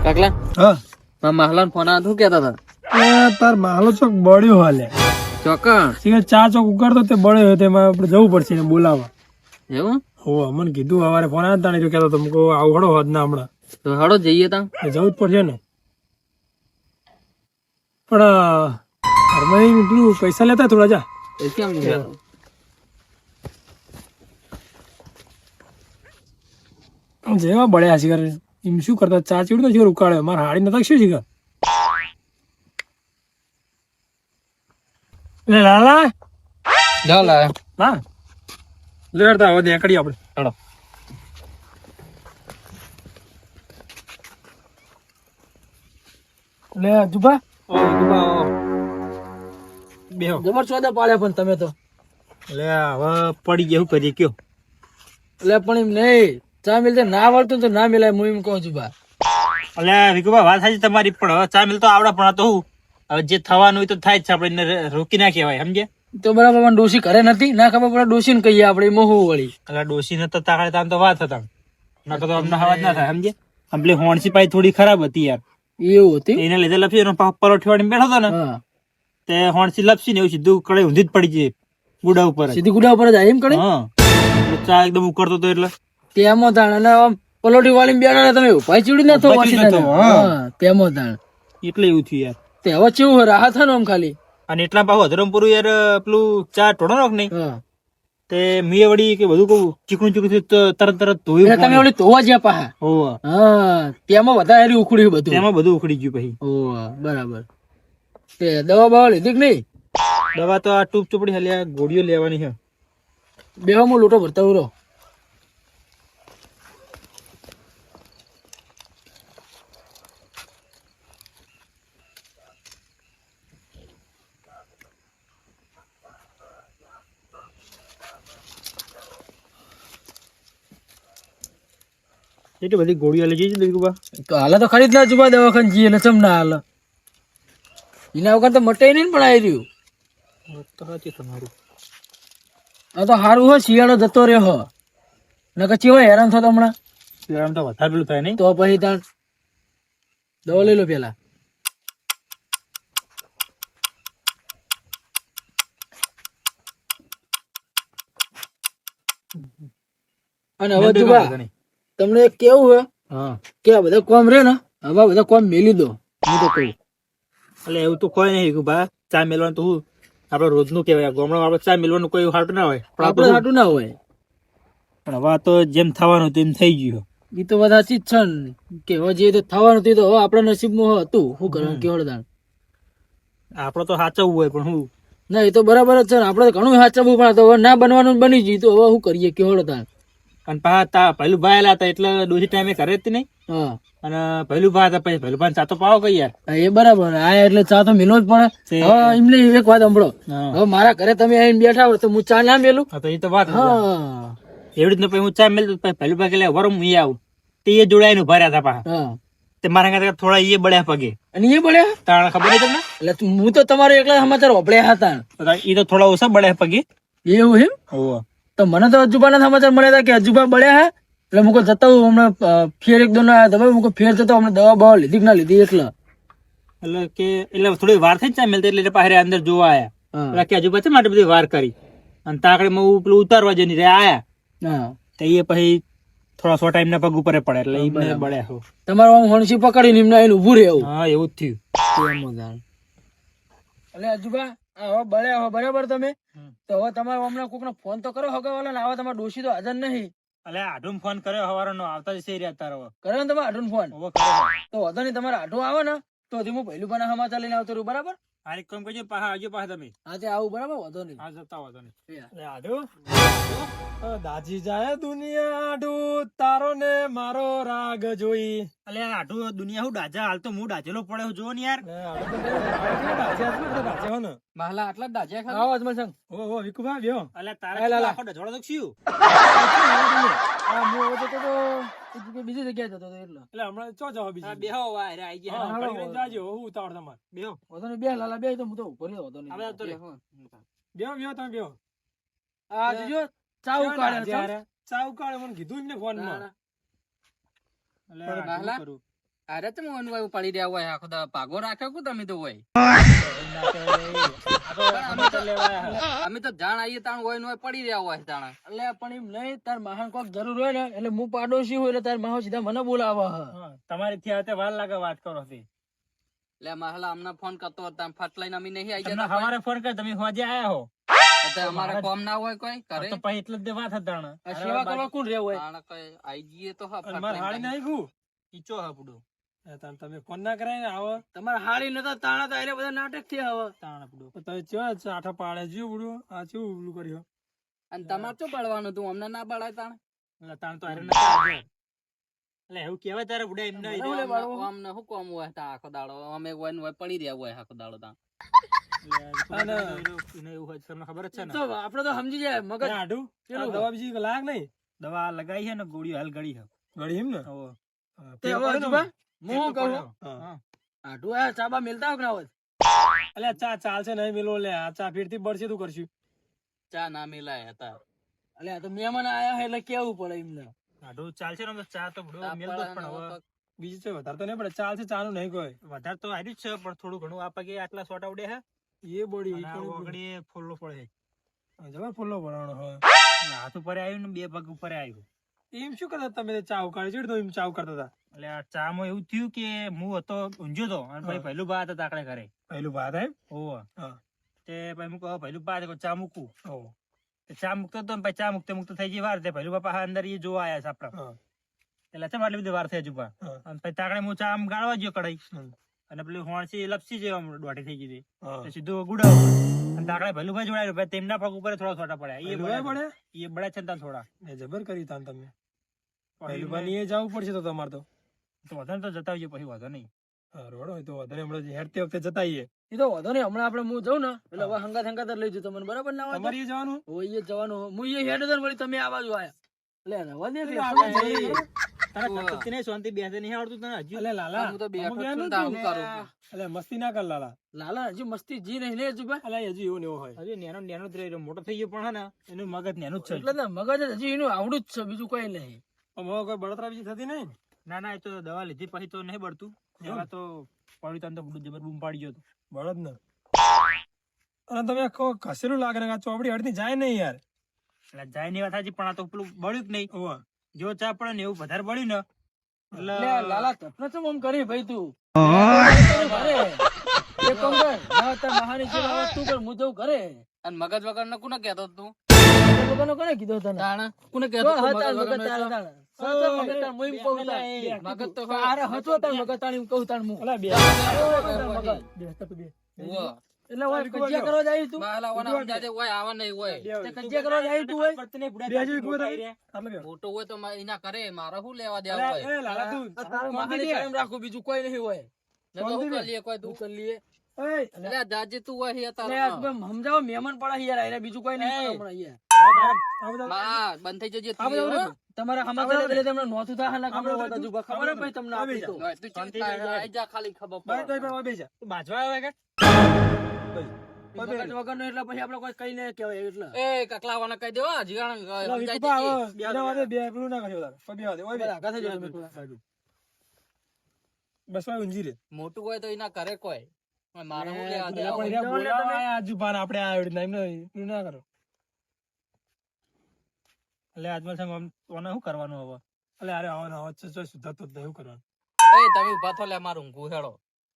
કાકલા હા માહલા ફોન આ શું કેતા હતા તાર માલો ચોક બળ્યો હાલે ચોક્કસ ચા ચોક ઉગાડતો તે બળ્યો તેમાં આપણે જવું પડશે એને બોલાવવા. એવું હો મને કીધું સવારે ફોન આવ્યો તાણે કેતો તમે કહો આવડો હોત ના હમણાં તો હળો જઈએ તા જવું જ પડશે ને. પણ ઘરમાં પેલું પૈસા લેતા થોડા જા કેમ નહીં? જેવા બળ્યા છે કરે એમ શું કરતા ચા ચીડતો છે ઉકાળે મારે હાડી નતા શું છે લે લાલા ના લેડતા હવે નીકળીએ આપણે હળો લે જુબા બેહો જબર સોદા પાડ્યા પણ તમે તો લે હવે પડી ગયા શું કરીએ કયો એટલે પણ એમ નહીં ચા મિલતે ના આવડતું તો ના મિલાય હું એમ કહું છું બા. એટલે વિકુભા વાત સાચી તમારી પણ હવે ચા મિલ તો આવડે પણ આ તો હું હવે જે થવાનું હોય તો થાય જ છે આપણે એને રોકી ના કહેવાય સમજે. તો બરાબર પણ ડોશી ઘરે નથી ના ખબર પડે ડોશી ને કહીએ આપણે મોહું વળી એટલે ડોસી ને તો તાકડે તામ તો વાત હતા નકર તો અમને હવા જ ના થાય સમજે. આમ પેલી હોણસી પાઈ થોડી ખરાબ હતી યાર એવું હતું એને લીધે લપસી એનો પરોઠી વાળી બેઠો હતો ને હા તે હોણસી લપસી ને એવું સીધું કડે ઊંધી જ પડી જાય ગુડા ઉપર જ. સીધી ગુડા ઉપર જ એમ કરે હા એટલે ચા એકદમ ઉકળતો હતો એટલે તેમાં તાણ અને આમ પલોઠી વાળી બેઠા તમે ઉપાય ચીડી ના થો ઉપાય ચીડી ના થો, હા. તેમાં તાણ એટલે એવું થયું યાર. તે હવે કેવું રાહત થાય ને આમ ખાલી અને એટલા પાછું હધરમપુરું યાર પેલું ચા ટોળો નાખ નહીં હા તે મીએ વળી કે બધું કહું ચીકણું ચીકણું તરત તરત ધોયું એટલે તમે ઓલી ધોવા જ્યાં પાહા હોવા હા તેમાં વધારે ઉખડ્યું બધું તેમાં બધું ઉખડી ગયું પછી. ઓહ બરાબર તે દવા બવા લીધી કે નહીં દવા તો આ ટૂપ ચોપડી હાલી આ ગોળીઓ લેવાની છે. બેહો હું લોટો ભરતા ઉરો એટલી બધી ગોળીઓ લઈ જઈ વિકુભા. તો હાલે તો ખરીદ ના જુબા દવાખાને જઈએ ને ચમ ના હાલે એના વગર તો મટાઈ નહીં ને પણ આવી રહ્યું તો સાચી તમારું. આ તો સારું હોય શિયાળો જતો રહ્યો હો નકર ચેવા હેરાન થતો હમણાં આમ તો વધારે પેલું થાય નહીં. તો પછી તાણ દવા લઈ લો પેલા અને હવે જુબા તમને એક કેવું હે હા કે આ બધા કોમ રે ને હવે આ બધા કોમ મેલી દો હું તો કહું એટલે એવું તો કોઈ નહીં વિકુભા. ચા મેળવાનું તો હું આપડે રોજનું કહેવાય ગામડામાં આપણે ચા મેળવાનું કોઈ હાટ ના હોય પણ આપડે આપણે હાટું ના હોય પણ હવે આ તો જેમ થવાનું હતું એમ થઈ ગયું. એ તો બધા ચીજ છે ને કે હવે જે તો થવાનું હતું એ તો હવે આપણા નસીબમાં હતું શું કરવાનું કેવળ દાણ આપડે તો સાચવવું હોય પણ હું ના એ તો બરાબર જ છે ને આપડે તો ઘણું સાચવવું પણ તો હવે ના બનવાનું બની ગયું તો હવે શું કરીએ કેવળ દાણ અને પાછા પહેલું ભાઈ આલા હતા એટલે ડોસી ટાઈમે કરે જ નહીં. હા અને પહેલું ભાઈ હતા પછી પહેલું ભાઈ ચા તો પાવો કઈ યાર. હા, એ બરાબર આ એટલે ચા તો મેલો જ પડે હવે એમને એક વાત સાંભળો હા. હવે મારા ઘરે તમે આવીને બેઠા હોય તો હું ચા ના મેલું હા તો એ તો વાત છે. હા એવી રીતના પછી હું ચા મેળતો પછી પહેલું ભાઈ એટલે વરમ હું આવું તે એ જોડાઈને ઉભા રહ્યા હતા પાછા હા તે મારા કરતા થોડા એ બળ્યા પગે અને એ બળ્યા તાણ ખબર નહીં તમને. એટલે હું તો તમારે એકલા સમાચાર ઓપડ્યા હતા એ તો થોડા ઓછા બળ્યા પગે. એવું એમ તો મને તો અજુબાના સમાચાર મળ્યા હતા કે અજુબા બળ્યા હે એટલે મુકો જતા હું હમણાં ફેર એક દોન આવ્યા હતા મુકો ફેર જતો હમણાં દવા બવા લીધી કે ના લીધી એકલા એટલે કે એટલે થોડી વાર થઈ ચા મેલતા એટલે પાછળ અંદર જોવા આયા. હા એટલે કે હજુ પછી માટે બધી વાર કરી અને તાકડે હું પેલું ઉતારવા જઈને રે આયા હા તો એ પછી થોડા સો ટાઈમ ના પગ ઉપર પડે એટલે એમને બળ્યા હો. તમારે આમ હણસી પકડીને એમને આવીને ઊભું રહે એવું હા એવું જ થયું. એટલે અજુબા આ હવે બળ્યા હો બરાબર તમે તો હવે તમારે હમણાં કોકનો ફોન તો કરો હગાવાલા ને આવા તમારે ડોશી તો હાજર નહીં એટલે આઢું ફોન કર્યો હવારનો આવતા જ રહ્યા તારો કરે ને તમે આઢું ફોન હવે કર્યો. તો વધો નહીં તમારે આઢું આવે ને તો હજી હું પહેલું પણ સમાચાર લઈને આવતો રહ્યું બરાબર આ એક કામ કરજો પાછા આવજો પાછા તમે. હા તે આવું બરાબર વધો નહીં હા જતા હો તમે. દાજી જાય દુનિયા આડું તારો ને મારો રાગ જોઈ અલે આઢું દુનિયા હું ડાજા હાલ તો હું ડાજેલો પડ્યો જો ને યાર. માહલા આટલા જ દાજ્યા ખાલી આવો અજમલ સંગ ઓ વિકુભા બેહો અલે એ તારા લાલા. આખો ડજોડો તો શું આ હું હવે જતો તો બીજી જગ્યાએ જતો હતો એટલે એટલે હમણાં ચો જાવ હા બીજી બેહો વાય રે આઈ ગયા. હા, ઘડી રહીને જાજો હું ઉતાવળ તમારે બેહો વધો નહીં બે લાલા બે તો હું તો ઉપર વધો નહીં હવે આવતો રે. બેહો બેહો તમે બેહો આ જોજો ચા ઉકાળે છે. ચા ઉકાળે મને કીધું જ ને ફોન માં અલે પણ આઢું નાહલા? કરું. અરે તો મોહન ભાઈ પડી રહ્યા હોય આખો દાડો ભાગો રાખ્યો કે તમે તો હોય અમે તો જાણ આવીએ તાણ હોય ને હોય પડી રહ્યા હોય તાણ એટલે પણ એમ નહીં, તાર માહન કોક જરૂર હોય ને એટલે હું પાડોશી હોય એટલે તાર માહો સીધા મને બોલાવે હ. તમારી થી વાર લાગે વાત કરો છે એટલે માહલા અમને ફોન કરતો હતા ફટ લઈને અમે નહીં આવી તમને જતા સવારે ફોન કર તમે હોજે આયા હો તો અમારે કોમ ના હોય કોઈ કરે તો પછી એટલે જ વાત હતા આ સેવા કરવા કોણ રહેવું હોય? તાણ કઈ આઈ જઈએ તો હા ફટ મારે હાડી લઈને. નાઈ ગયું ઈચો હપડો તમે ફોન ના કરાય ને આવો તમારે હાળી નતા તાણા તો એટલે બધા નાટક થયા હવે. તાણ હપડો તો તમે ચેવા ચાઠા પાડે જીવ બુડ્યો આ ચેવું ઉલું કર્યું અને તમારે શું પડવાનું તું અમને ના પડાય તાણ એટલે તાણ તો હારે નતા આવજો. એટલે એવું કેવાય તારે બુડા એમને અમને શું કોમ હોય તાણ આખો દાડો અમે હોય ને હોય પડી રહ્યા હોય આખો દાડો તાણ એને એવું હોય તમને ખબર જ છે ને તો આપડે તો સમજી જાય મગજ આડું પેલું દવા બીજી લાગ નહીં દવા લગાઈ છે ને ગોળીઓ હાલ ગળી છે ગળી એમ ને હોવે. તે હવે હજુબા, હું શું કહું હા. આટલું આ ચાબા મેલતા હોય કે ના હોય? અલ્યા ચા ચાલશે નહીં મેલો લે આ ચા ફેરથી બળશે તું કરશું ચા ના મિલાય હતા એટલે આ તો મહેમાન આયા હે એટલે કેવું પડે એમને. આડું ચાલશે ને તો ચા તો બુડો ચા મેલ દો જ, પડાય પણ ને હવે બીજું છે વધારે તો નહીં પડે ચાલશે ચાનું નહીં કોઈ વધારે તો હાર્યું જ છે પણ થોડું ઘણું આ પગે આટલા સોટા ઉડે છે એ બોડી અને આ ઓગળી ફોલ્લો પડે જબર ફૂલો ભરાણો હોય છે હાથ ઉપર આવ્યું ને બે પગ ઉપર આવ્યું એમ શું કરતા તમે ચા ઉકાળી છે તો એમ ચા કરતા હતા એટલે આ ચા માં એવું થયું કે હું હતો ઊંઝ્યો તો અને પછી પહેલું બા હતા તાકડે ઘરે પહેલું ભાત એમ ઓહો હા તે પછી હું કહું પહેલું બા છે, ચા મૂકું ઓ તે ચા મૂકતો હતો ને પછી ચા મૂકતો થઈ ગઈ વાર તે પહેલું બાપા અંદર એ જોવા આવ્યા છે આપડા હા એટલે ચમ આટલી બધી વાર થઈ હજુ બા હા અને પછી તાકડે હું ચા આમ ગાળવા ગયો કઢાઈ હમ. અને પેલી હોણસી લપસી જેવા દોઢી થઈ ગઈ હતી હા તો સીધું ગુડા અને તાકડે ભલું ભાઈ જોડાયું ભાઈ તેમના પગ ઉપર થોડા છોટા પડ્યા એ પહેલું ભાઈ પડ્યા પડે એ બળ્યા છે ને તાન થોડા એ જબર કરી તાન તમે પહેલું પછી ભાઈ એ જવું પડશે તો તમારે તો તો વધુ તો જતા આવજો પછી વધુ નહીં હા રોડ હોય તો વધારે હમણાં હેરતી વખતે જતા આવીએ એ તો વાંધો નહીં, હમણાં આપણે હું જાઉં ને એટલે હવે હંગાત હંગાત જ લઈ જઉં તમને, બરાબર ના હોય તો? તમારે એ જવાનું હોય એ જવાનું હોય. હું એ હેડ હતો ને વળી તમે આ બાજુ આયા. લે રવા દે કે આપણે આપણે જઈએ. જઈએ. તારા કચ્છી નહીં શાંતિ બેસે નહીં આવડતું તને હજુ અલે લાલા હું તો બે અમુક વખત એનું તાવ તું. કરું. અલે મસ્તી ના કર લાલા લાલા હજી મસ્તી જી નહીં ને હજુ બા. અલે હજુ એવું ને એવું હોય હજુ નેનો નેનો જ રહ્યો મોટો થઈ ગયો પણ હે ને એનું મગજ નેનું જ છે એટલે ના મગજ જ હજી એનું આવડું જ છે, બીજું કઈ નહીં. હવે કોઈ બળતરા બીજી થતી નહીં ને? ના ના એ તો દવા લીધી પછી તો નહીં બળતું દવા તો પડ્યું તને તો બધું જબર બૂમ પાડી ગયો હતો બળદ ને અને તમે કહો ઘસેલું લાગે ને આ ચોપડી અડધી જાય નહીં યાર એટલે જાય ની વાત સાચી પણ આ તો પેલું બળ્યું જ નહીં ઓવા જો ચા પડે ને એવું વધારે બળ્યું ને એટલે લે લાલા તપને ચમ આમ કરી ભાઈ તું? ઘરે. એક કામ કર, ના તાર મહાની સેવા આવે તું કર, હું જઉં ઘરે. અને મગજ વગર ને કોને કહેતો તું એ લોકોને કોને કીધું તને? તાણ કોને જો કહેતો તું હતા મગજ મગજ વગરનો તારા એટલે? તારા. સાચો મગજ તાર, હું એમ કહું તાર. મગજ તો અરે હતો તાર મગજ તાર, એમ કહું તાર હું. અલા બે મગજ. બે તો બે ઉવ્વ. એટલે હોય કજિયા કરવા જાય તું? બહાલા વાળા સમજાજે, હોય આવા નહીં હોય તે કજિયા કરવા જાય તું હોય? બે હજુ ઈકવો થાય આટલે બે મોટો હોય તો એના કરે મારે શું લેવા અલે દેવા હોય એ લાલા તું આ તારા મહાની કાયમ રાખું, બીજું કોઈ નહીં હોય. ને તો શું કરી લે કોઈ તું તું કરી લઈએ. એય એટલે જાજે તું હોય હે લે, તારા આ તું સમજાવો, મહેમાન પડે છે યાર, આયરા બીજું કોઈ નહીં પડે હમણાં યાર. આ બધા માં બંધ થઈ જજે આ તું બધા હો. તમારા સમાચાર એટલે તમને નોતું થાય ને ખબર હોય તો હજુ ખબર હે ભાઈ તમને આ આપી બેજા. તો. હોય, તું ચિંતા આઈ જા ખાલી ખબર બાય પડે. તો બે જા તું બાજવા આવે કે મગજ વગરનો એટલે પછી આપણે કોઈ કઈ નહીં કહેવાય એટલે. એ કકલાવાને કહી દેવા જીગાણ અલા સમજાઈ વિકુપા જજે. આવો બીજા વાદે બે પેલું ના કરજો તાર કોઈ બે વાદે ઓય બે આગા થઈ જાઓ તમે થોડા બાજુ. બસ વાય ઊંજી રે મોટું હોય તો એના કરે કોઈ મારે શું લેવા એટલે દેવા પણ હોય? રે બોલાવા આયા જુબાન આપણે આ એવડી ના એમને પેલું ના કરો એટલે આજમાં છે આમ તોને શું કરવાનું હવે અલે અરે આવો ના આવો છો સુધારતો જ નહીં એવું કરવાનું એ તમે ઉભા થો લે મારું ઊંઘું હેડો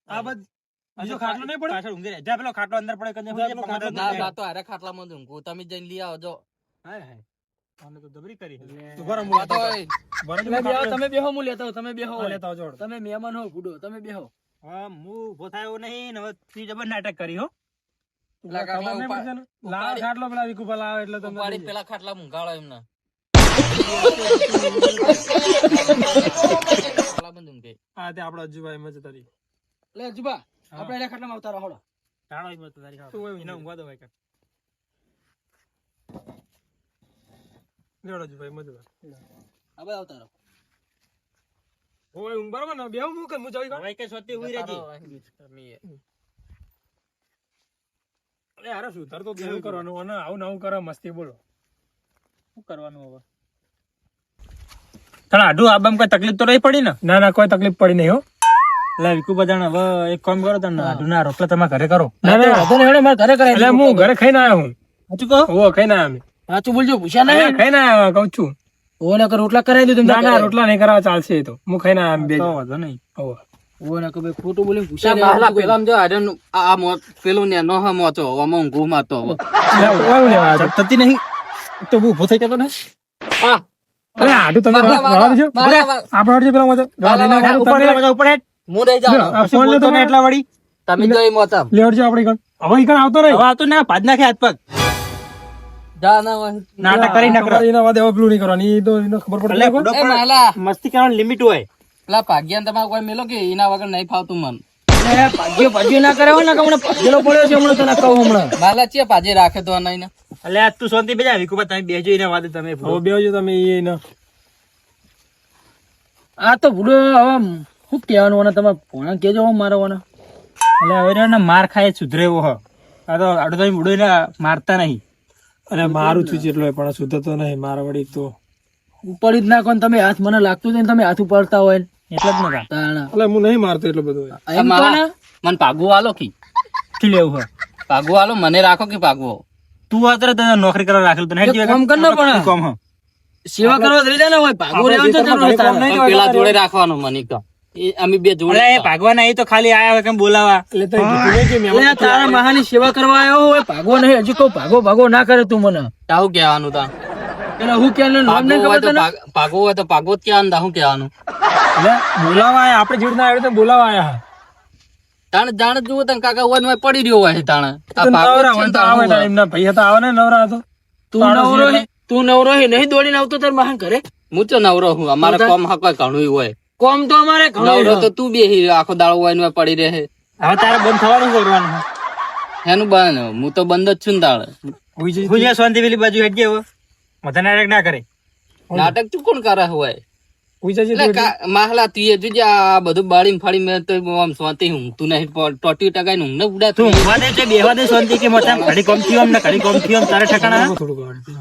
આ બધ બીજો ખાટલો નહીં પડે પાછળ ઊંઘી રહે. જા પેલો ખાટલો અંદર પડે કને જા પેલો ખાટલો ના ના તો અરે ખાટલામાં જ ઊંઘું તમે જઈને લઈ આવજો હાય હાય. આને તો જબરી કરી તું બરાબર ઉભા થો એ. તમે બેહો, તમે બેહો, હું લેતા આવું, તમે બેહો. લેતા આવજો તમે મહેમાન હો ગુડો, તમે બેહો. હા હું ઉભો થયો નહીં ને હવે તું જબર નાટક કરી હો પેલા ખાટલા ખબર નહીં પડશે ને લાવ ખાટલો પેલા વિકુપા લાવે એટલે તમને ઉપાડી પેલા ખાટલા ઊંઘાડો એમને ખાટલા બંધ ઊંઘે. આ તે આપણો અજુભાઈ મજે તારી લે જુબા, આપણે એના ખાટલામાં આવતા રહો, હાલો. તાળો ઈ મત તારી તું હોય એને ઊંઘવા દો ભાઈ કાકા. લેડો અજુભાઈ મજે આ બધા આવતા રહો. ઓય ઊંઘ બરાબર ને બેહું હું કે હું જઈ હવે કઈ સોતી ઉઈ રહેજી અરે અરે સુધાર તો કેવું કરવાનું અને આવું નવું કરે મસ્તી બોલો શું કરવાનું હવે તારા આડું આબામ કઈ તકલીફ તો નહીં પડી ને ના ના કોઈ તકલીફ પડી નહીં હો એટલે વિકુ બજાણ હવે એક કામ કરો તમે આડુના રોટલા તમે ઘરે કરો. ના ના વાંધો નહીં, હેડો, મારે ઘરે કરાવી એટલે દઉં. હું ઘરે ખાઈને આવ્યો હું સાચું કહો? ઓવો ખાઈને આવ્યા અમે. સાચું બોલજો, પૂછ્યા નહીં. ખાઈને આવ્યા કહું છું. ઓવે નકર રોટલા કરાવી દઉં ના તમને. ના રોટલા નહીં કરાવવા ચાલશે એ તો હું ખાઈને આવ્યા બે તો વાંધો નહીં. ઓવો. ઓવે નકર ભાઈ ખોટું બોલીને ત્યાં પૂછ્યા નહીં. બહાલા પેલામાં જો આર્યન આ પેલું ને નો મોચો આમાં ઊંઘું મારતો હવે. ઓવું લેવા આવ્યા છો. થતી નહીં તો હું ઊભો થઈ જતો ને. આ અરે આડું તમે રવા દેજો. આપણે હટજો પેલા મજો. રવા દે ના ઉપર ઉપર બધા ઉપર હેડ. હું નહીં જાઉં. આ ફોન લે બોલતો તમે નહીં એટલા વળી. તમે જો એ મોચા લેવડજો આપણે ઈકણ. હવે ઈકણ આવતો નહીં. હવે આ તો ના ભાજ નાખે હાથ પગ. જા ના હોય. નાટક કરી નકરો. એના વાદે હવે પેલું નહીં કરવાનું. ઈ તો એને ખબર પડે એટલે બુડો એ પણ માલા મસ્તી કરવાની લિમિટ હોય. પેલા ભાગ્યાને તમારે કોઈ મેલો કે એના વગર નહીં ફાવતું મન. ભાગ્ય ના કરે હોય ને કે હમણાં ભાગેલો પડ્યો છે હમણાં તને કહું હમણાં. માલા ચે પાજે રાખે તો નહીં ને. એટલે આ તું શાંતિ બેજા વિકુબા તમે બેજો એના વાદે તમે હવે બેવજો તમે એને. આ તો ભૂડો હવે શું કહેવાનું અને તમે ભોણા કેજો હવે મારો વાના. એટલે હવે રહ્યો ને માર ખાય સુધરે એવો હ. આ તો આડો તમે બુડો એને મારતા નહીં. અને મારું છું જેટલો પણ શુદ્ધ તો નહીં મારા વડી તો ઉપાડી જ નાખો ને તમે હાથ મને લાગતું હતું ને તમે હાથ ઉપાડતા હોય ને. એટલે જ નતા તાણા. એટલે હું નહીં મારતો એટલો બધો એમ કહો ને. મને પાગવું આલો કી કી લેવું હ. પાગવું આલો મને રાખો કે પાગવો. તું અત્યારે તને નોકરી કરવા રાખેલું તને એક કામ કર ને પણ. કોમ હ. સેવા કરવા જ રહી જાય ને હોય ભાગો લેવાનું તો જરૂર તારે. પણ પેલા જોડે રાખવાનું મને કહો. એ અમે બે જોડે એટલે એ ભાગવાના એ તો ખાલી આયા હોય કેમ બોલાવા. એટલે તો કીધું નહીં કે એટલે આ તારા મહાની સેવા કરવા આવ્યો હોય ભાગો નહીં હજી કહું ભાગો ના કરે તું મને. તાવું કહેવાનું તા એટલે હું કે નામ નહીં ખબર તને. પાગવું હોય તો પાગવો જ કહેવાનું તા શું કહેવાનું. એટલે બોલાવા આયા આપણે જેવી રીતના આવ્યો તો બોલાવા આયા તાણ જાણ જુઓ તને કાકા હોય ને હોય પડી રહ્યો હોય તાણ આ તો પાગવો નવરા જ છે હોય ને તો તાણ આવે શું તાણ હોય? એમના ભાઈ હતા આવે ને નવરા હતો તું નવરો હે નહીં દોડીને આવતો તાર મહાન કરે. હું તો નવરો હું અમારે કોમ હા કોઈ ઘણું હોય. કોમ તો અમારે ઘણું નવરો છે. તો તું બેહી રહ્યો, આખો દાડો હોય ને હોય પડી રહે. હવે તારે બંધ થવાનું કરવાનું હ. એનું બંધ હું તો બંધ જ છું ને તાળ. હોઈ જાય હું જ્યાં શાંતિ પેલી બાજુ હેડ ગયો મથા નાટક ના કરે. નાટક તું કોણ કરે હોય હોઈ જાય એટલે માહલા તું એ જોજે આ બધું બાળી ફાડી મેં તો આમ શાંતિ ઊંઘતું નહીં ટોટી ટકાઈ ઊંઘ ને ઉડા તું ઊંઘવા દે છે બેહવા દે શાંતિ કે મથા ઘડી કોમ થયું ને ઘડી કોમ થયું તારે ઠકાણા. થોડું ગાડી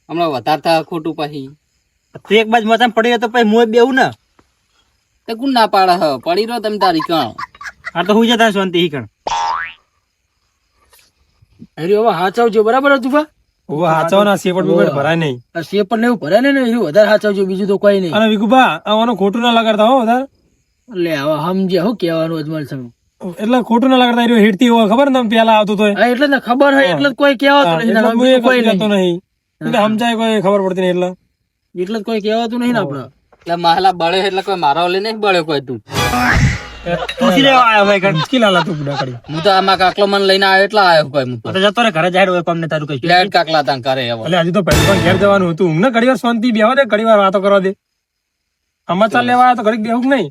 હમણાં વધારે થાય ખોટું પછી તું એક બાજુ મથા પડી રહ્યો તો પછી મું બેહું ને. તે કોણ ના પાડે હ પડી રહ્યો તમે તારી કણ આ તો હું જતા શાંતિ હી કણ. અરે હવે હાચવજો બરાબર હતું ભા. ઓવો હાચવાના સેપટ બેપટ ભરાય નહીં આ શેપ પણ એવું ભરે ને એવું વધારે હાચવજો બીજું તો કોઈ નહીં. અને વિકુભા આવાનું ખોટું ના લગાડતા હો વધારે લે હવે સમજ્યા શું કહેવાનું અજમલ સંગ. એટલે ખોટું ના લગાડતા એ હેડતી હોય ખબર ને તમે પેલા આવતો તો હા એટલે જ ને ખબર હોય એટલે જ કોઈ કહેવાતું નહીં ને બીજું કોઈ કહેતો નહીં. નહીં એટલે સમજાય કોઈ ખબર પડતી નહીં એટલે એટલે જ કોઈ કહેવાતું નહીં ને આપડે. એટલે માહલા બળે એટલે કોઈ મારા ઓલે નહીં બળે કોઈ તું. તું શી લેવા આવ્યો ભાઈ કણ? મુશ્કેલ હાલા તું બુડા કરી હું તો આમાં કાકલો મને લઈને આવ્યો એટલે આવ્યો કોઈ હું આ તો જતો રે ઘરે જાહેર હોય કોમ ને તારું કઈ. ફ્લેટ કાકલા તાં કરે હવે એટલે હજી તો પહેલી પણ ઘેર જવાનું હતું ઊંઘ ને ઘડી વાર શાંતિ બેહવા દે ઘડી વાર વાતો કરવા દે સમાચાર લેવા આવ્યા તો ઘડીક બેહું કે નહીં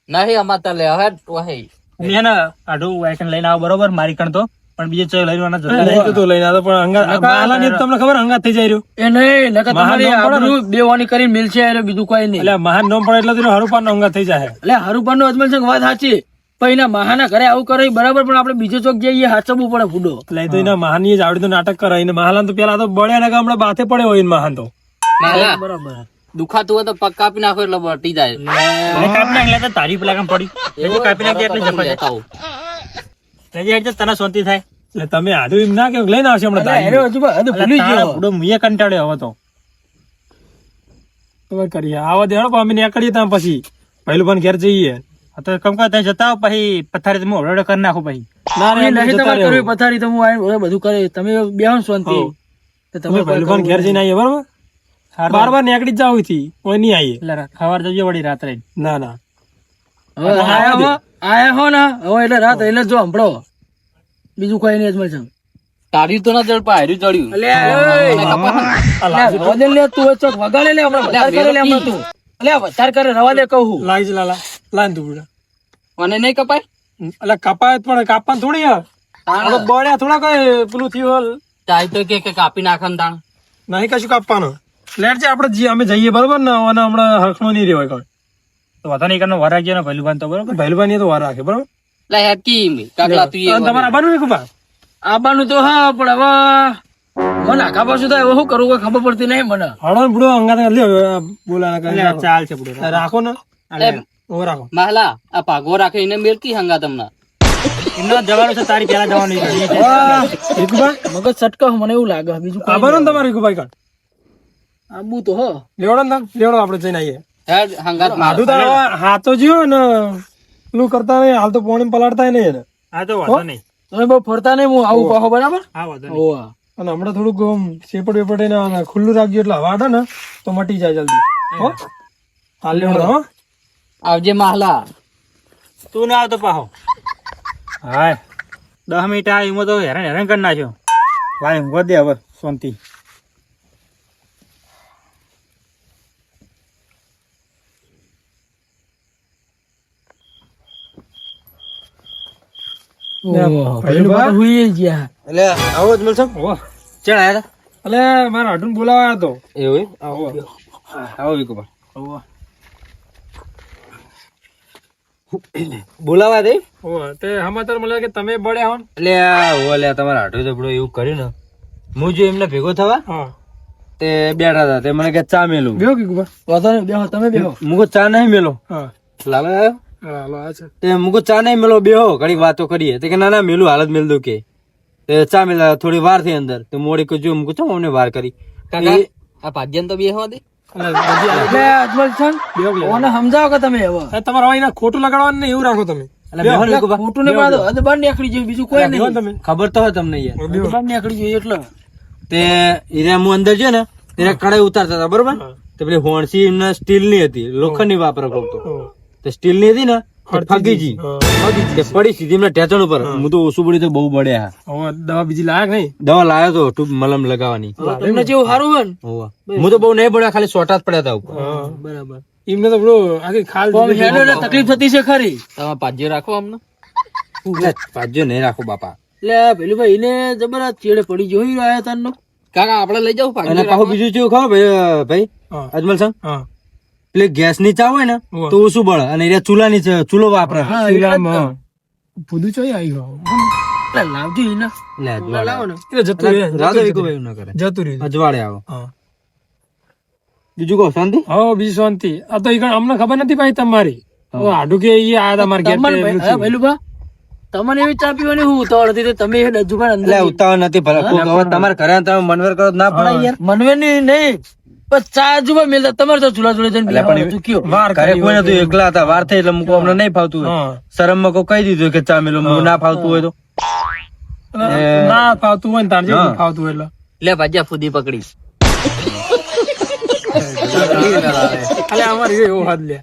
નહીં અમાર તો લે હવે વહી મેં હે ને આઢું વાયકન લઈને આવો બરોબર મારી કણ તો પણ બીજે ચો લઈને આના જતા નહીં તો લઈને આવ્યો પણ અંગાત ની તમને ખબર અંગાત થઈ જાય રહ્યો એ નહીં નકર મહાન તમારી નામ પડે ને. આબરૂ બેવાની કરીને મિલશે એટલે બીજું કોઈ નહીં. એટલે મહાન નામ પડે એટલે તેનો હરુપાન નો અંગાત થઈ જાય એટલે હરુપાન નો અજમલ સંગ વાત સાચી પણ એના મહાના ઘરે આવું કરે એ બરાબર પણ આપણે બીજો ચોક જઈએ હાચવવું પડે ફૂડો. એટલે એ તો એના મહાન ની જ આવડી તો નાટક કરે એને મહાલાન તો પેલા તો બળ્યા ને હમણાં બાથે પડે હોય એને મહાન તો માલા બરાબર. દુખાતું હોય તો પગ કાપી નાખો એટલે બટી જાય મને કાપી નાખ એટલે તો તારી પેલા કામ પડી એટલે કાપી નાખી એટલે જફા જાય. લેતા આવું. એટલે હેડ તને શાંતિ થાય. એટલે તમે આડું એમ ના કે લઈને આવશે હમણાં અરે તારી. હજુ હજુ એટલે ભૂલી તારા ગયો. બુડો મુએ કંટાળ્યો હવે તો. તમે કરીએ આવા દેડો પણ અમે નીકળીએ ત્યાં પછી પહેલું પણ ઘેર જઈએ આ તો કમ કર ત્યાં જતા આવો પછી પથારી તમે ઓરડો કરી નાખો પછી. ના એ રે નહીં તમારે કરવી પથારી તો હું આવીને હવે બધું કરે તમે બેહો ને શાંતિ. તો તમે તમે પહેલું પણ ઘેર જઈને આવીએ બરોબર બાર બાર નીકળી જ જાવ થી કોઈ નહીં આવીએ એટલે ખબર જઈએ વળી રાત્રે. ના ના હવે આયા હો ને હવે એટલે રાત એટલે જો હંભળો બીજું કોઈ નહીં અજમલ સંગ. તારી તો ના જડ પણ હાર્યું ચડ્યું રવા દે લે તું ચોક વગાડે લે હમણાં વધાર કરે લે હમણાં તું. અલ્યા વધાર કરે રવા દે કહું. લાઈ જ લાલા લાઈન તું બુડા મને નહીં કપાય એટલે કપાય પણ કાપવાનું થોડી યાર આપણે બળ્યા થોડા કઈ પેલું થયું ચાય તો કે કાપી નાખે ને તાણ નહીં કશું કાપવાનું લેટ છે આપણે અમે જઈએ બરોબર ને અને હમણાં હરખણો નહીં રહેવાય કોઈ તો વધારે નહીં કરવાનો વરા ગયો ને પહેલું બાંધ તો બરોબર. ભૈલભાઈ તો વાર રાખે બરોબર એટલે હેડકી કાકલા તું એ અને તમારે આવવાનું નહીં કુબા આવવાનું તો હા પણ હવે મને આખા પાછું થાય હવે શું કરવું કોઈ ખબર પડતી નહીં મને. હળો બુડો અંગાત લ્યો બોલા એટલે ચાલ છે બુડો. રાખો ને ઓ રાખો માહલા આ પાઘો રાખે એને મેલકી હંગા તમને એમનો જવાનું છે તારી પેલા જવાનું ભીખુભાઈ મગજ સટકા મને એવું લાગે બીજું કોઈ આભાર ને તમારે ભીખુભાઈ કાઢ આબુ તો હ લેવડો ને લેવડો આપણે જઈને આવીએ હેડ હંગાત માર આધું તો હાથો જીવો ને પેલું કરતા નહીં હાલ તો પોણી પલાળતા નહીં એને હા તો વાંધો નહીં તમે બહુ ફરતા નહીં હું આવું પાહો બરાબર હા વાંધો નહીં ઓવા અને હમણાં થોડુંક સેપડ વેપડ એને ખુલ્લું રાખજો એટલે હવા ને તો મટી જાય જલ્દી હો હાલ લેવડો હો આવજે માહલા તું ના આવતો પાહો હા 10 મિનિટ આ એમાં તો હેરાન કરી નાખ્યો ભાઈ ઊંઘવા દે હવે શાંતિ પેલું બાર હુઈ ગયા એટલે આવો જ મળશે ચલ આયા એટલે મારા હાડું બોલાવા હતો એવું આવો આવો વિકુભા બોલાવા દે તે સમાચાર મળ્યા કે તમે બળ્યા હો એટલે ઓલે તમારા હાટુ જબડો એવું કર્યું ને હું જો એમને ભેગો થવા હા તે બેઠા હતા તે મને કે ચા મેલું બેહો વિકુભા વાંધો નહીં બેહો તમે બેહો મુકો ચા નહીં મેલો હા લાલો આવ્યો હાલો આ છે તે મુકો ચા નહીં મેલો બેહો ઘડી વાતો કરીએ તે કે ના ના મેલું હાલત મેલ દઉં કે તે ચા મેલા થોડી વાર થી અંદર તે મોડી કે જો મુકો ચો અમને વાર કરી કાકા આ પાજ્યન તો બેહવા દે એટલે અજમલ છન ઓને સમજાવો કે તમે હવે તમારે હવે એને ખોટું લગાડવાનું નહીં એવું રાખો તમે બેહો ને વિકુભા. ખોટું ને પાડો હદ બાર નીકળી જાય બીજું કોઈ બેહો નહીં તમે ખબર તો હોય તમને યાર હદ બાર નીકળી જાય એટલે તે હીરા હું અંદર છે ને તેને કડાઈ ઉતારતા હતા બરોબર તે પેલી હોણસી એમને સ્ટીલ ની હતી લોખંડ ની વાપરો તો તે સ્ટીલ ની હતી ને તે ફગીજી તે પડી સીધી એમને ટેચણ ઉપર હું તો ઓછું પડી તો બહુ બળ્યા હવે દવા બીજી લાયક નહીં દવા લાવ્યો તો ટૂબ મલમ લગાવવાની તમને જેવું સારું હોય ને હોવા. હું તો બહુ નહીં પડ્યા ખાલી સોટા જ પડ્યા હતા ઉપર બરાબર એમને તો પેલું આખી ખાલ તો આમ હેડો ને તકલીફ થતી છે ખરી તમે પાજ્યો રાખો અમને એટલે પાજો નહીં રાખો બાપા એટલે પેલું ભાઈ એને જબરદસ્ત ચેડે પડી જોઈ રહ્યા તારનો કાકા આપણે લઈ જાવ અને પાજ્યો પાછું બીજું કેવું ખબર ભાઈ હા. અજમલ સંગ હા પેલી ગેસ ની ચા હોય ને હોવા. તો ઓછું બળે અને એ ચૂલા ની ચૂલો વાપરે ભૂદું ચોઈ આવ્યું એટલે લાવજો એને લે, અજવાળે લાવો ને એટલે જતું રહે રાધા વિકુભાઈ એવું ના કરે જતું રહ્યું અજવાળે આવો હા બીજું કહો શાંતિ હા બીજી શાંતિ આ તો ઈ કણ અમને ખબર નથી ભાઈ તમારી હાડું કે ઈ આયા તમારે ઘેર તમને પેલું હા પેલું બા તમને એવી ચા પીવાની હું ઉતાવળ હતી તો તમે એ ડજુભાઈ અંદર એટલે ઉતાવળ નથી ભલે કોક હવે તમારે ઘરે તમે મનવર કરો તો ના પડાય યાર મનવેની નહીં પણ ચા જુબા મેલતા તમારે તો ચૂલા જોડે જઈને બેસવાનું હતું, કયો વાર ઘરે કોઈ નતું એકલા હતા વાર થઈ એટલે મૂકો અમને નહીં ફાવતું હોય હા. શરમ માં કોઈ કહી દીધું કે ચા મેલો મૂકો ના ફાવતું હોય તો ના ફાવતું હોય ને તાર જેવું ફાવતું હોય એટલે લે પાજ્યા ફૂદી પકડી અલે અમારે એવો હાથ લે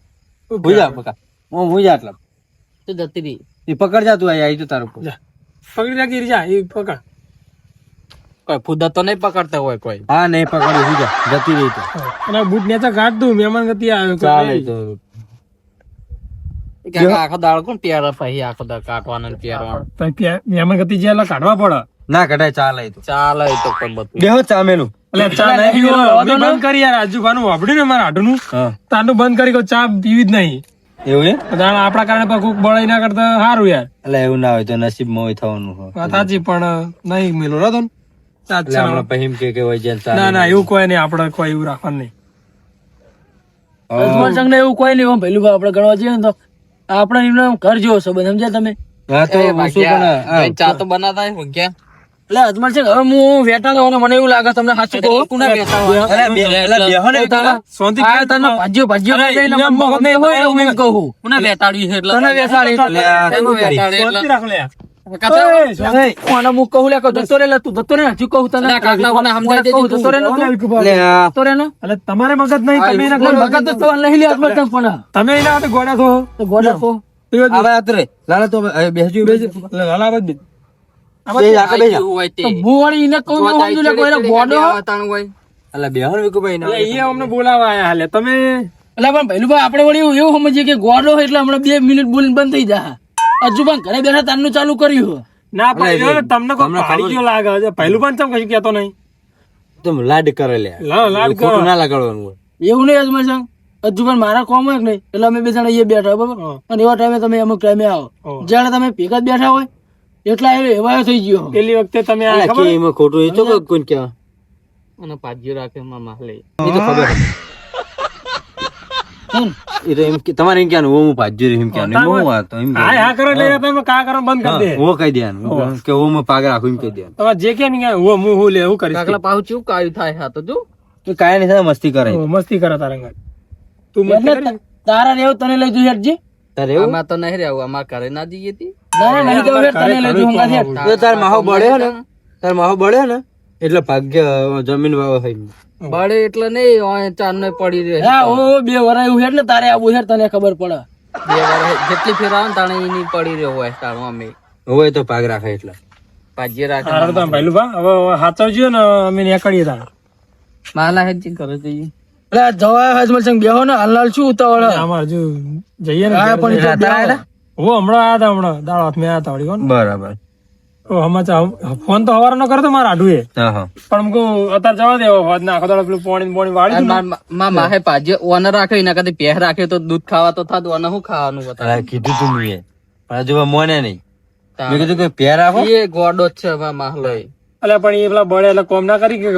ભૂજા પકા હું ભૂજા આટલા તો જતી રહી એ પકડ જા તું આવી તો તારું જા. પકડી રાખી જા એ પકડ કોઈ ફૂદા તો નહીં પકડતા હોય કોઈ હા નહીં પકડી ભૂજા જતી રહી તો અને બૂટ નેતા કાઢ દઉં મહેમાન ગતિ આવ્યો ચાલે તો કાકા આખો દાળ કોણ પ્યારા પછી આખો દાળ કાઢવાનો ને પ્યારવાનો મહેમાન ગતિ જે એટલે કાઢવા પડે ના કઢાય ચાલે તો ચાલે એ તો પણ બધું બેહો ચા મેલું એટલે ચા નહીં પીવો. અમે બંધ કરી યાર આજુબાનું વાપડ્યું ને મારા હાડું હા તાંડું બંધ કરી કહું ચા પીવી જ નહીં એવું એમ તાણ આપણા કારણે પણ કોક બળાઈ ના કરતા સારું યાર એટલે એવું ના હોય તો નસીબમાં હોય થવાનું હોય વાત સાચી પણ નહીં મેલો રહો ને એટલે હમણાં પછી એમ કે હોય જેમ ચા ના ના એવું કોઈ નહીં આપણે કોઈ એવું રાખવાનું નહીં અજમલ સંઘ ને એવું કોઈ નહીં પેલું બા આપણે ગણવા જઈએ ને તો આપણે એમનો ઘર જેવો સંબંધ સમજ્યા તમે હા તો એ હું શું ભાગ્યા, પણ ભાઈ ચા તો બનાતા હોય ક્યાં એટલે અજમલ છે હવે હું વેટા થયો ને મને એવું લાગે તમને સાચું કહું કોને બેઠા હોય? અરે બેહો ને શાંતિ આ તને ભાજ્યો લઈને મનમાં ગમે હોય એવું એમ કહું કોને બેતાડ્યું છે એટલે તને બેસાડી એટલે આ એનું બેતાડ્યું એટલે. શાંતિ રાખો લે કાકા, હું કહું લે જતો રે લે તું જતો રે હજુ કહું તને અલા, કાકા કોને સમજાઈ દેજે તું. જતો રે ને તું. એટલે આ જતો રે ને એટલે તમારે મગજ નહીં તમે એના કોઈ ભગત તો સવાલ નહીં લે અજમલ સંઘ પણ તમે એના હાથે ગોળા થો તો ગોડા કો આવે આતરે લાલા તો હવે બેસજો એટલે લાલા બાદ બી. બે આગળ બેસજા જેવું હોય તે. તો હું વળી એને કહું જો સમજુ લે કોઈને ગોડો આવતાનું હોય. એટલે બેહો ને વિકુભાઈ એટલે એ અમને બોલાવા આયા હાલે તમે એટલે પણ પહેલું ભાઈ આપણે વળી એવું સમજીએ કે ગોડો હોય એટલે હમણાં 2 મિનિટ બોલીને બંધ થઈ જાય હજુ પણ ઘરે બેઠા તારનું ચાલુ કર્યું ના પાડ્યો ને તમને કોઈ તમને પાડી ગયો લાગે છે પહેલું પણ ચમ કશું કહેતો નહીં તમે લાડ કરે લે લાડ કરો. ખોટું ના લગાડવાનું હોય એવું નહીં અજમલ સંઘ હજુ પણ મારા કોમ હોય કે નહીં એટલે અમે બે જણા અહીંયા બેઠા બરાબર હા. અને એવા ટાઈમે તમે અમુક ટાઈમે આવો હા. જ્યારે તમે ભેગા જ બેઠા હોય એટલા એવા થઈ ગયો પેલી વખતે તમે આ એટલે ખબર કે એમાં ખોટું એ તો કોઈને કહેવા અને પાજ્યો રાખે એમાં માહલે. એ તો ખબર હમ. એ તો એમ કે તમારે એમ કહેવાનું હું ભાજ્યો રહ્યો એમ કહેવાનું એમ હું વાત એમ હા હા કરો એટલે તમે કા કરો બંધ કરી દે હું કહી દેવાનું કે હું પાગ રાખું એમ કહી દેવાનું તમારે જે કે નહીં હું લે હું કરીશ કાકલા પાછું ચેવું કાયું થાય હા તો જો તો કાંઈ નહીં થાય મસ્તી કરે મસ્તી કરે તારા ઘર તું મસ્તી એટલે કરી તારા રેવ તને લઈ જુ હેઠજી તારે એવું આમાં તો નહીં રહેવું અમારે ઘરે ના જઈએ તી ના નહીં જવું હેઠ તને લઈ જુ હંગાથી હેઠ. તો તાર માહો બળ્યો ને તાર માહો બળ્યો ને એટલે ભાગ્ય જમીન વાવ થઈ બળે એટલે નહીં ચાર નો પડી રહે હા ઓ બે વરાય એવું હેઠ ને તારે આવું હેઠ તને ખબર પડે બે વાર જેટલી ફેર આવે ને તાણે એની પડી રહ્યો હોય તાણું અમે હોય તો પાગ રાખે એટલે ભાજીએ રાખે હારું તો ભાઈલું બા હવે સાચવજો ને અમે નીકળીએ તારે માલા હેજી ઘરે જઈએ એટલે જવા હજમલ સંગ બેહો ને હાલ શું ઉતાવળ અમારે જો જઈએ ને હા પણ ઘરે. એ તો બેહો. હું હમણાં આયા હતા હમણાં દાળ હાથમાં આયા હતા વળી કોણ બરાબર ફોન તો હવારે નો કરતો મારા આઢુએ હા હા પણ મુકો અત્યારે જવા દેવો હોત ના આખો દાડો પેલું પોણી વાળી દીધું ને. માહે ભાજી ઓને રાખે એના કરતા પહે રાખે તો દૂધ ખાવા તો થાત ઓને શું ખાવાનું બતા અલા, કીધું તું મેં પણ હજુ મોને નહીં મેં કીધું કે પેર રાખો એ ગોડો જ છે માહલો અલ્યા પણ એ પેલા બળે એટલે કોમ ના કરી કે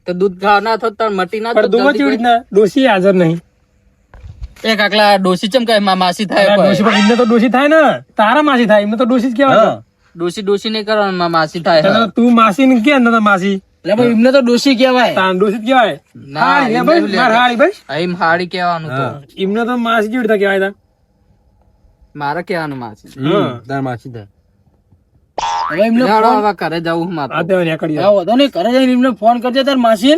તો દૂધ ખાવા ના થત તાર મટી ના પણ દુવા ચીવડી ના ડોસી હાજર નહીં એ કાકલા ડોસી ચમ કઈ માસી થાય અલ્યા ડોસી પણ એમને તો ડોસી થાય ને તારા માસી થાય એમને તો ડોસી જ કહેવાય હા. ડોસી નહીં કરવાનું માસી થાય એટલે તું માસી ને કે ને માસી એટલે ભાઈ એમને તો ડોશી કહેવાય તાન ડોસી જ કહેવાય ના, હાળી લે એમને ભાઈ એવું માર લે. હાળી ભાઈ એમ હાડી કેવાનું તો એમને તો માસી જેવડી થાય કહેવાય તા મારે કેવાનું માસી તાર માસી થાય હવે એમને જાડો હવે ઘરે જવું હું મારે આ તે નીકળી હા વાંધો નહીં ઘરે જઈને એમને ફોન કરજે તાર માસી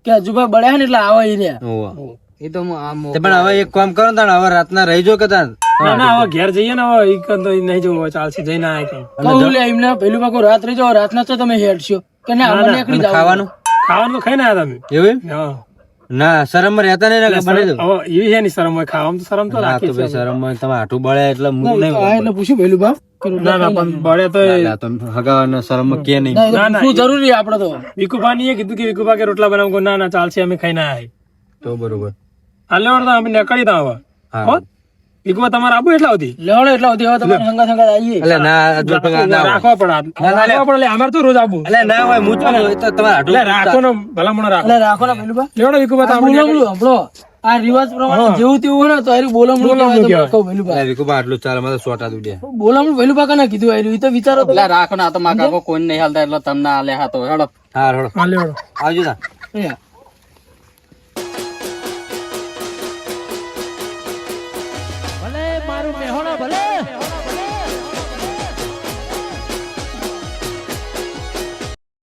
કે હજુભાઈ બળ્યા ને એટલે આવે ઈ રહ્યા હોવા. એ તો હું આમ તે પણ હવે એક કામ કરો ને તાણ હવે રાતના રહી જો કે તાણ ના ના હવે ઘેર જઈએ ને હવે ઈ કન તો ઈ નહીં જવું હોય ચાલશે જઈને આય કે કહું લે એમને પેલું પાકો રાત રહી જાઓ રાતના તો તમે હેડશો કે ના અમે નીકળી જાવ ખાવાનું ખાવાનું તો ખાઈને આયા તમે એવું એમ? હા ના શરમ માં રહેતા નહીં ને બને હવે એવી છે ની શરમ હોય ખાવામાં તો શરમ તો હા રાખી તો ભાઈ શરમ માં તમે હાથું બળે એટલે મૂક નહીં હા એટલે પૂછ્યું પેલું બાપ ના ના પણ બળે તો આ તો હગાવાના શરમ માં કે નહીં ના, એ તો પૂછવું જરૂરી આપડે તો વિકુભા ની કીધું કે વિકુભા કે રોટલા બનાવો ના ના ચાલશે અમે ખાઈને આયા તો બરોબર હાલે વળતા અમે નીકળી તા હવે હા હો વિકુભા તમારે આપવું એટલા સુધી લેવડો એટલા સુધી હવે તમારે સંગા સંગા આવીએ એટલે ના જો પગાર ના હોય. રાખવા પડે રાખવા પડે અમારે તો રોજ આપવું એટલે ના હોય મૂચો ને હોય તો તમારે હાથું એટલે રાખો ને ભલામણ રાખો એટલે રાખો ને પેલું બા લેવડો વિકુભા તો આપણે બોલમણું હંભળો આ રિવાજ પ્રમાણે જેવું તેવું હોય ને તો આરી બોલમણું કહેવાય તો કહું પેલું બા વિકુબા આટલું ચાલે મને તો સોટા દુડ્યા બોલમણું પેલું બા કને કીધું આર્યું ઈ તો વિચારો તો એટલે રાખો ને આ તો મારા કાકો કોઈ નહીં હાલતા એટલે તમને આલે હા તો હેડો હા રોડો હા લેવડો આવજો તા અહીંયા.